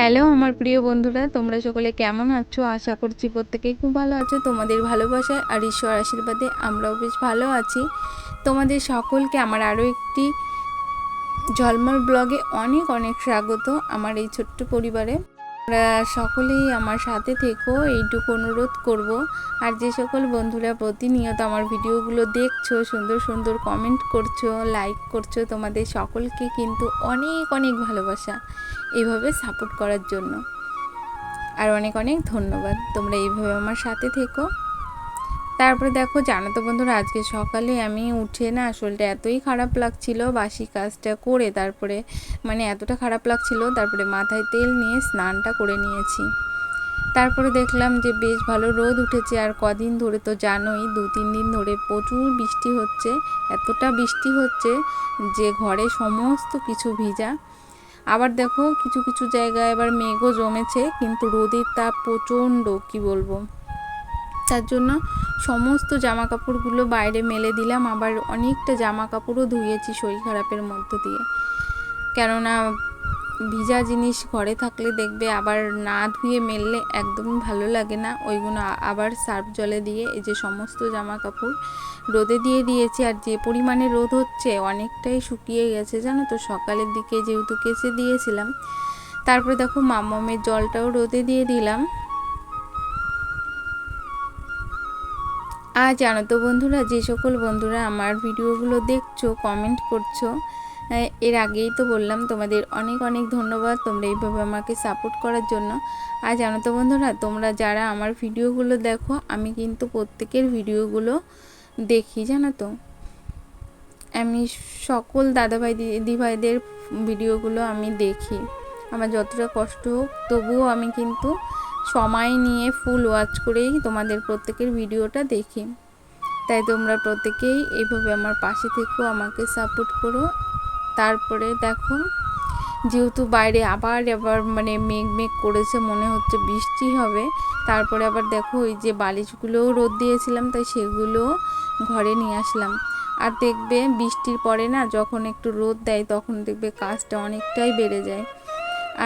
Hello আমার প্রিয় বন্ধুরা, তোমরা সকলে কেমন আছো? আশা করছি প্রত্যেকেই খুব ভালো আছো। তোমাদের ভালোবাসায় আর ঈশ্বর আশীর্বাদে আমরাও বেশ ভালো আছি। তোমাদের সকলকে আমার আরও একটি ঝলমল ব্লগে অনেক অনেক স্বাগত আমার এই ছোট্ট পরিবারে। তোমরা সকলেই আমার সাথে থেকো, এইটুকু অনুরোধ করব। আর যে সকল বন্ধুরা প্রতিনিয়ত আমার ভিডিওগুলো দেখছো, সুন্দর সুন্দর কমেন্ট করছো, লাইক করছো, তোমাদের সকলকে কিন্তু অনেক অনেক ভালোবাসা এইভাবে সাপোর্ট করার জন্য। আর অনেক অনেক ধন্যবাদ, তোমরা এইভাবে আমার সাথে থেকো। তারপরে দেখো, জানো তো বন্ধুরা, আজকে সকালে আমি উঠে না আসলটা এতই খারাপ লাগছিল, বাসি কাজটা করে তারপরে এতটা খারাপ লাগছিল, তারপরে মাথায় তেল নিয়ে স্নানটা করে নিয়েছি। তারপরে দেখলাম যে বেশ ভালো রোদ উঠেছে। আর কদিন ধরে তো জানোই, 2-3 দিন ধরে প্রচুর বৃষ্টি হচ্ছে, এতটা বৃষ্টি হচ্ছে যে ঘরে সমস্ত কিছু ভিজা। আবার দেখো কিছু কিছু জায়গায় এবার মেঘও জমেছে, কিন্তু রোদের তাপ প্রচণ্ড, কি বলবো। তার জন্য সমস্ত জামা কাপড়গুলো বাইরে মেলে দিলাম। আবার অনেকটা জামা কাপড়ও ধুয়েছি শরীর খারাপের মধ্য দিয়ে, কেননা ভিজা জিনিস ঘরে থাকলে দেখবে আবার না ধুয়ে মেললে একদমই ভালো লাগে না। ওইগুলো আবার সার্ফ জলে দিয়ে এই যে সমস্ত জামা কাপড় রোদে দিয়ে দিয়েছি। আর যে পরিমাণে রোদ হচ্ছে অনেকটাই শুকিয়ে গেছে, জানো তো। সকালের দিকে যেহেতু কেচে দিয়েছিলাম, তারপরে দেখো মামামের জলটাও রোদে দিয়ে দিলাম। আর জানো তো বন্ধুরা, যে সকল বন্ধুরা আমার ভিডিওগুলো দেখছো, কমেন্ট করছো, এর আগেই তো বললাম তোমাদের অনেক অনেক ধন্যবাদ, তোমরা এইভাবে আমাকে সাপোর্ট করার জন্য। আর জানো তো বন্ধুরা, তোমরা যারা আমার ভিডিওগুলো দেখো, আমি কিন্তু প্রত্যেকের ভিডিওগুলো দেখি, জানো তো। আমি সকল দাদাভাই দিদিভাইদের ভিডিওগুলো আমি দেখি। আমার যতটা কষ্ট হোক তবুও আমি কিন্তু সময় নিয়ে ফুল ওয়াচ করেই তোমাদের প্রত্যেকের ভিডিওটা দেখি। তাই তোমরা প্রত্যেকেই এইভাবে আমার পাশে থেকো, আমাকে সাপোর্ট করো। তারপরে দেখো, যেহেতু বাইরে আবার মেঘ মেঘ করেছে, মনে হচ্ছে বৃষ্টি হবে। তারপরে আবার দেখো, ওই যে বালিশগুলোও রোদ দিয়েছিলাম, তাই সেগুলো ঘরে নিয়ে আসলাম। আর দেখবে বৃষ্টির পরে না, যখন একটু রোদ দেয় তখন দেখবে কাজটা অনেকটাই বেড়ে যায়।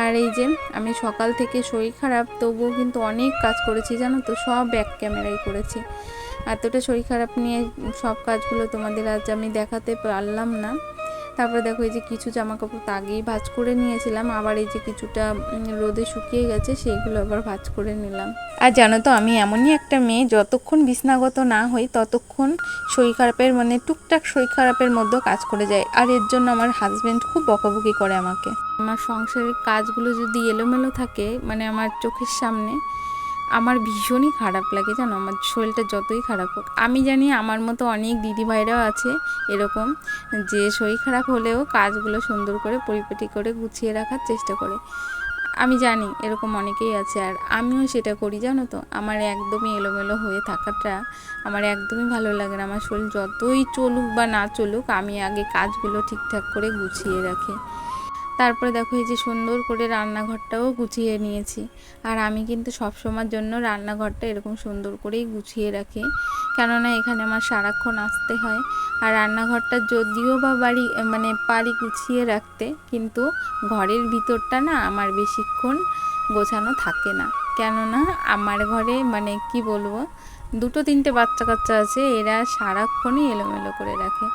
আর এই যে আমি সকাল থেকে শরীর খারাপ, তবুও কিন্তু অনেক কাজ করেছি, জানো তো। সব ব্যাক ক্যামেরায় করেছি। এতটা শরীর খারাপ নিয়ে সব কাজগুলো তোমাদের আজ আমি দেখাতে পারলাম না। তারপরে দেখো, এই যে কিছু জামা কাপড় আগেই ভাঁজ করে নিয়েছিলাম, আবার এই যে কিছুটা রোদে শুকিয়ে গেছে, সেইগুলো আবার ভাঁজ করে নিলাম। আর জানো তো, আমি এমনই একটা মেয়ে, যতক্ষণ বিছনাগত না হই ততক্ষণ শরীর খারাপের টুকটাক শরীর খারাপের মধ্যেও কাজ করে যায়। আর এর জন্য আমার হাজব্যান্ড খুব বকাবকি করে আমাকে। আমার সংসারের কাজগুলো যদি এলোমেলো থাকে, আমার চোখের সামনে, আমার ভীষণই খারাপ লাগে, জানো। আমার শরীরটা যতই খারাপ হোক, আমি জানি আমার মতো অনেক দিদিভাইরাও আছে এরকম, যে শরীর খারাপ হলেও কাজগুলো সুন্দর করে পরিপাটি করে গুছিয়ে রাখার চেষ্টা করে। আমি জানি এরকম অনেকেই আছে, আর আমিও সেটা করি, জানো তো। আমার একদমই এলোমেলো হয়ে থাকাটা আমার একদমই ভালো লাগে না। আমার শরীর যতই চলুক বা না চলুক, আমি আগে কাজগুলো ঠিকঠাক করে গুছিয়ে রাখি। তারপরে দেখো, এই যে সুন্দর করে রান্নাঘরটাও গুছিয়ে নিয়েছি। আর আমি কিন্তু সবসময়ের জন্য রান্নাঘরটা এরকম সুন্দর করেই গুছিয়ে রাখি, কেননা এখানে আমার সারাক্ষণ আসতে হয়। আর রান্নাঘরটা যদিও বা পারি গুছিয়ে রাখতে, কিন্তু ঘরের ভিতরটা না আমার বেশিক্ষণ গোছানো থাকে না, কেননা আমার ঘরে কি বলবো, 2-3টে বাচ্চা কাচ্চা আছে, এরা সারাক্ষণই এলোমেলো করে রাখে।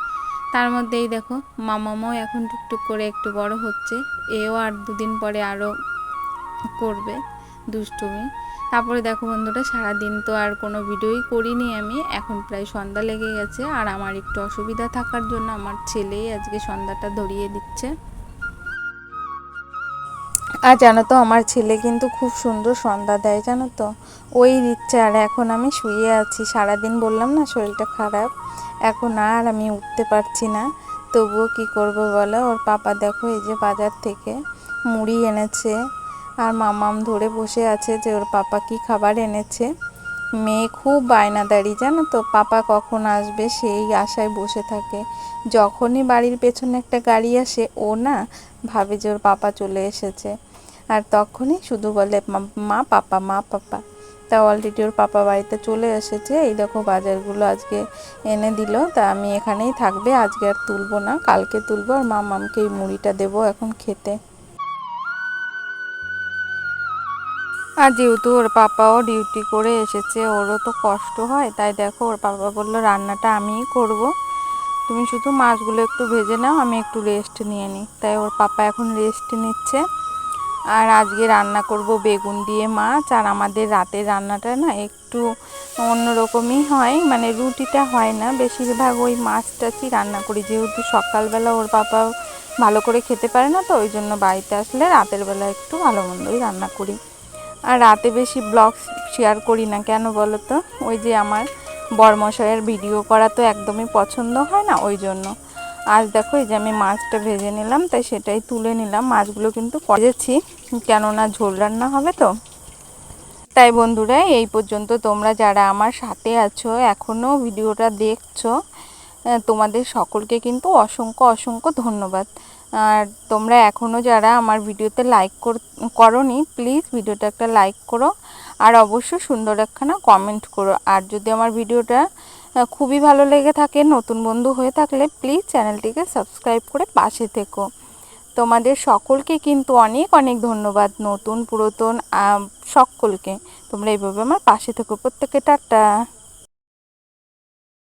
তার মধ্যেই দেখো, মামাও এখন টুকটুক করে একটু বড় হচ্ছে, এও আর 2 দিন পরে আরও করবে দুষ্টুমি। তারপরে দেখো বন্ধুরা, সারাদিন তো আর কোনো ভিডিওই করিনি আমি, এখন প্রায় সন্ধ্যা লেগে গেছে। আর আমার একটু অসুবিধা থাকার জন্য আমার ছেলেই আজকে সন্ধ্যাটা ধরিয়ে দিচ্ছে। আর জানো তো, আমার ছেলে কিন্তু খুব সুন্দর সন্ধ্যা দেয়, জানো তো। ওই দিচ্ছে। আর এখন আমি শুয়ে আছি, সারাদিন বললাম না শরীরটা খারাপ, এখন আর আমি উঠতে পারছি না। তবুও কি করব বলো। ওর পাপা দেখো, এই যে বাজার থেকে মুড়ি এনেছে, আর মামাম ধরে বসে আছে যে ওর পাপা কি খাবার এনেছে। মেয়ে খুব বায়নাদারি, জানো তো। পাপা কখন আসবে সেই আশায় বসে থাকে। যখনই বাড়ির পেছনে একটা গাড়ি আসে, ও না ভাবে যে ওর পাপা চলে এসেছে, আর তখনই শুধু বলে মা পাপা, মা পাপা। তা অলরেডি ওর পাপা বাড়িতে চলে এসেছে। এই দেখো বাজারগুলো আজকে এনে দিল, তা আমি এখানেই থাকবে, আজকে আর তুলবো না, কালকে তুলবো। আর মামামকে এই মুড়িটা দেবো এখন খেতে। আর যেহেতু ওর পাপাও ডিউটি করে এসেছে, ওরও তো কষ্ট হয়, তাই দেখো ওর পাপা বললো রান্নাটা আমিই করব, তুমি শুধু মাছগুলো একটু ভেজে নাও, আমি একটু রেস্ট নিয়ে নিই। তাই ওর পাপা এখন রেস্ট নিচ্ছে। আর আজকে রান্না করব বেগুন দিয়ে মাছ। আর আমাদের রাতের রান্নাটা না একটু অন্যরকমই হয়, মানে রুটিটা হয় না, বেশিরভাগ ওই মাছ টাছই রান্না করি, যেহেতু সকালবেলা ওর পাপা ভালো করে খেতে পারে না, তো ওই জন্য বাড়িতে আসলে রাতের বেলা একটু ভালো মন্দই রান্না করি। আর রাতে বেশি ব্লগ শেয়ার করি না, কেন বলো তো, ওই যে আমার বরমশাইয়ের ভিডিও করা তো একদমই পছন্দ হয় না, ওই জন্য। আজ দেখো এই যে আমি মাছটা ভেজে নিলাম, তাই সেটাই তুলে নিলাম। মাছগুলো কিন্তু ভেজেছি, কেননা ঝোল রান্না হবে তো। তাই বন্ধুরা এই পর্যন্ত তোমরা যারা আমার সাথে আছো, এখনও ভিডিওটা দেখছো, তোমাদের সকলকে কিন্তু অসংখ্য অসংখ্য ধন্যবাদ। আর তোমরা এখনও যারা আমার ভিডিওতে লাইক করোনি, প্লিজ ভিডিওটা একটা লাইক করো, আর অবশ্যই সুন্দর একখানা কমেন্ট করো। আর যদি আমার ভিডিওটা খুবই ভালো লেগে থাকে, নতুন বন্ধু হয়ে থাকলে প্লিজ চ্যানেলটিকে সাবস্ক্রাইব করে পাশে থেকো। তোমাদের সকলকে কিন্তু অনেক অনেক ধন্যবাদ, নতুন পুরাতন সকলকে। তোমরা এইভাবে আমার পাশে থেকো, প্রত্যেকে টাটা।